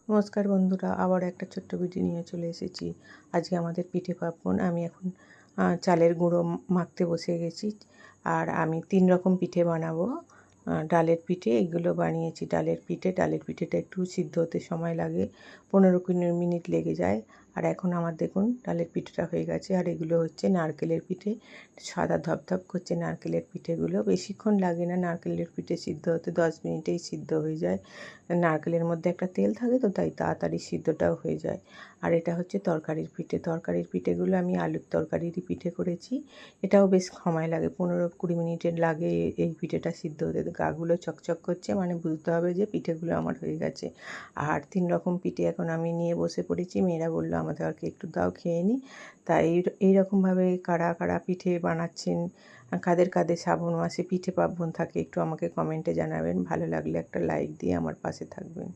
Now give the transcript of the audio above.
নমস্কার বন্ধুরা, আবার একটা ছোট্ট ভিডিও নিয়ে চলে এসেছি। আজকে আমাদের পিঠে পার্বণ। আমি এখন চালের গুঁড়ো মাখতে বসে গেছি। আর আমি 3 রকম পিঠে বানাবো। ডালের পিঠে এগুলো বানিয়েছি। ডালের পিঠেটা একটু সিদ্ধ হতে সময় লাগে, 15-20 মিনিট লেগে যায়। আর এখন আমার দেখুন ডালের পিঠেটা হয়ে গেছে। আর এগুলো হচ্ছে নারকেলের পিঠে, সাদা ধপধপ করছে নারকেলের পিঠেগুলো। বেশিক্ষণ লাগে না নারকেলের পিঠে সিদ্ধ হতে, 10 মিনিটেই সিদ্ধ হয়ে যায়। নারকেলের মধ্যে একটা তেল থাকে তো, তাই তাড়াতাড়ি সিদ্ধটাও হয়ে যায়। আর এটা হচ্ছে তরকারির পিঠেগুলো আমি আলুর তরকারিরই পিঠে করেছি। এটাও বেশ সময় লাগে, 15-20 মিনিটের লাগে এই পিঠেটা সিদ্ধ হতে। গাগুলো চকচক করছে, মানে বুঝতে হবে যে পিঠেগুলো আমার হয়ে গেছে। আর 3 রকম পিঠে এখন আমি নিয়ে বসে পড়েছি। মেয়েরা বললো আমাদেরকে একটু দাও, খেয়ে নিই। তাই এইরকমভাবে কারা কারা পিঠে বানাচ্ছেন, কাদের কাদের শ্রাবণ মাসে পিঠে পার্বণ থাকে, একটু আমাকে কমেন্টে জানাবেন। ভালো লাগলে একটা লাইক দিয়ে আমার পাশে থাকবেন।